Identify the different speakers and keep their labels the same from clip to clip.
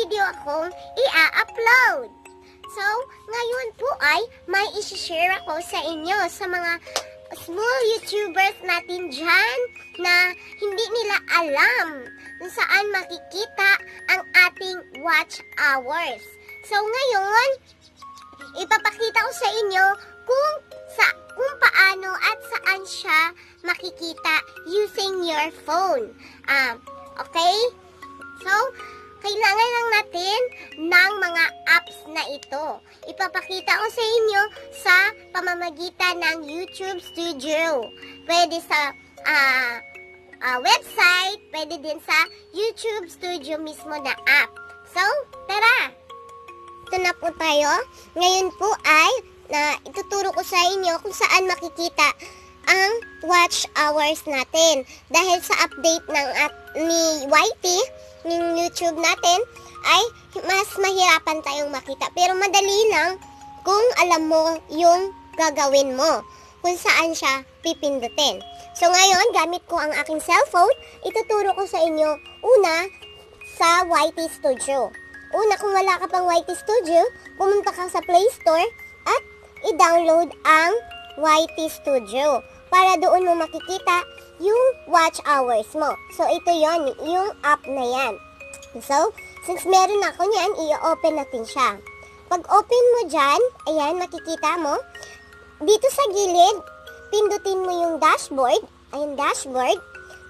Speaker 1: video akong i-upload. So, ngayon po ay may isi-share ako sa inyo sa mga small YouTubers natin dyan na hindi nila alam kung saan makikita ang ating watch hours. So, ngayon, ipapakita ko sa inyo kung paano at saan siya makikita using your phone. Okay? So, kailangan lang natin ng mga apps na ito. Ipapakita ko sa inyo sa pamamagitan ng YouTube Studio. Pwede sa website, pwede din sa YouTube Studio mismo na app. So, tara! Ito na po tayo. Ngayon po ay ituturo ko sa inyo kung saan makikita ang watch hours natin. Dahil sa update ni YT, ng YouTube natin, ay mas mahirapan tayong makita. Pero madali lang kung alam mo yung gagawin mo, kung saan siya pipindutin. So ngayon, gamit ko ang aking cellphone, ituturo ko sa inyo una sa YT Studio. Una, kung wala ka pang YT Studio, pumunta ka sa Play Store at i-download ang YT Studio para doon mo makikita yung watch hours mo. So, ito yon, yung app na yan. So, since meron ako niyan, i-open natin siya. Pag open mo dyan, ayan, makikita mo. Dito sa gilid, pindutin mo yung dashboard. Ayan, dashboard.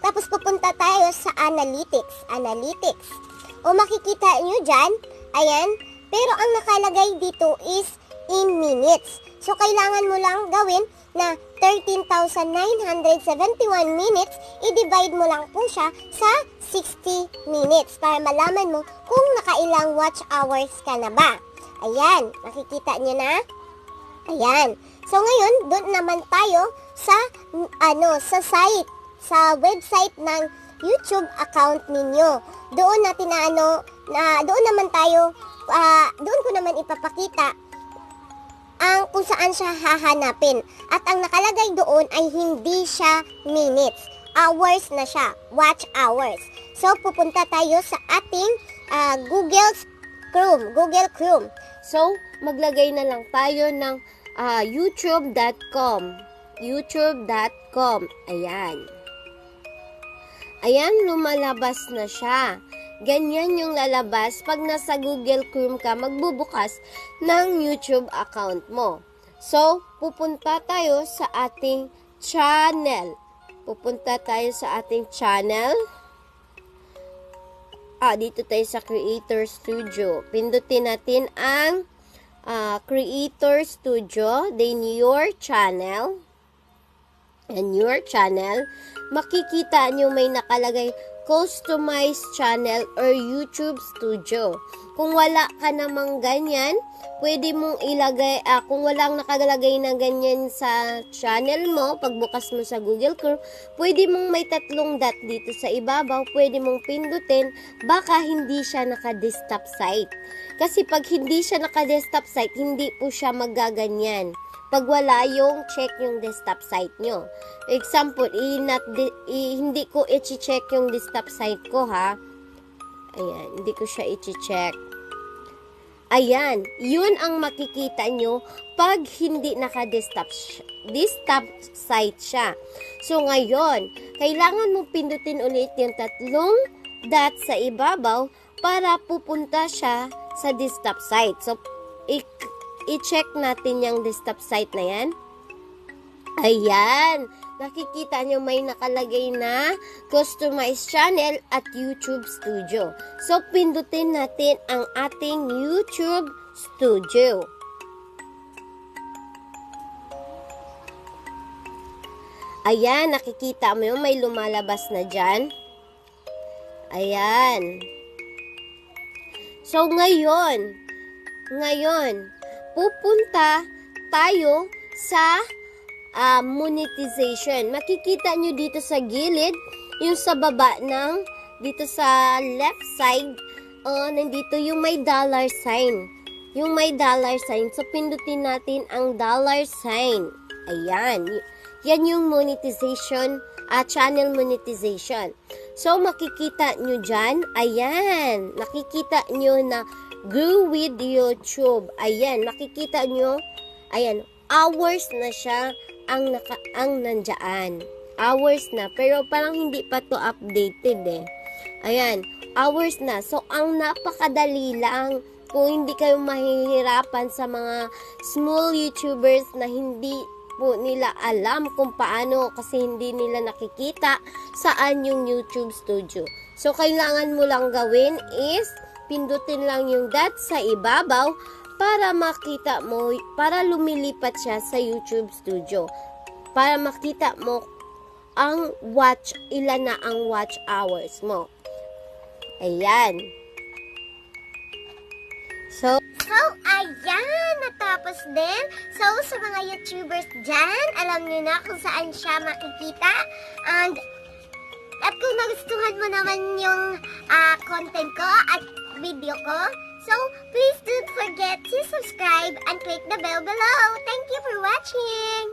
Speaker 1: Tapos, pupunta tayo sa analytics. Analytics. O makikita nyo dyan, ayan. Pero ang nakalagay dito is in minutes. So, kailangan mo lang gawin na 13,971 minutes, i-divide mo lang po siya sa 60 minutes para malaman mo kung nakailang watch hours ka na ba. Ayan, nakikita nyo na? Ayan. So, ngayon, doon naman tayo sa, sa website ng YouTube account ninyo. Doon natin doon naman tayo, doon ko naman ipapakita ang kung saan siya hahanapin. At ang nakalagay doon ay hindi siya minutes. Hours na siya. Watch hours. So, pupunta tayo sa ating Google Chrome. So, maglagay na lang tayo ng youtube.com. youtube.com. Ayan. Ayan, lumalabas na siya. Ganyan yung lalabas pag nasa Google Chrome ka magbubukas ng YouTube account mo. So, pupunta tayo sa ating channel. Dito tayo sa Creator Studio. Pindutin natin ang Creator Studio, then your channel. And your channel, makikita nyo may nakalagay customized channel or YouTube Studio. Kung wala ka namang ganyan, pwede mong ilagay, kung walang nakalagay na ganyan sa channel mo, pagbukas mo sa Google Chrome, pwede mong may 3 dot dito sa ibabaw, pwede mong pindutin, baka hindi siya naka-desktop site. Kasi pag hindi siya naka-desktop site, hindi po siya magaganyan pag wala yung check yung desktop site nyo. Example, hindi ko i-check yung desktop site ko, ha. Ayan, hindi ko siya i-check. Ayan, yun ang makikita nyo pag hindi naka-desktop site siya. So, ngayon, kailangan mong pindutin ulit yung 3 dot sa ibabaw para pupunta siya sa desktop site. So, i-check natin yung desktop site na yan. Ayan. Nakikita nyo may nakalagay na customized channel at YouTube Studio. So, pindutin natin ang ating YouTube Studio. Ayan. Nakikita mo yung may lumalabas na dyan. Ayan. So, ngayon, pupunta tayo sa monetization. Makikita nyo dito sa gilid, yung sa baba dito sa left side, nandito yung may dollar sign. Yung may dollar sign. So, pindutin natin ang dollar sign. Ayan. Yan yung monetization, channel monetization.
Speaker 2: So, makikita nyo dyan, ayan, nakikita nyo na grew with YouTube. Ayan, makikita nyo, ayan, hours na siya ang nandyan. Hours na, pero parang hindi pa to updated eh. Ayan, hours na. So, ang napakadali lang kung hindi kayo mahihirapan sa mga small YouTubers na hindi po nila alam kung paano kasi hindi nila nakikita saan yung YouTube studio. So, kailangan mo lang gawin is pindutin lang yung dot sa ibabaw para makita mo, para lumilipat siya sa YouTube studio. Para makita mo ang ilan na ang watch hours mo. Ayan. So,
Speaker 1: ayan, natapos din. So, sa mga YouTubers dyan, alam niyo na kung saan siya makikita. At kung nagustuhan mo naman yung content ko at video ko, so, please don't forget to subscribe and click the bell below. Thank you for watching!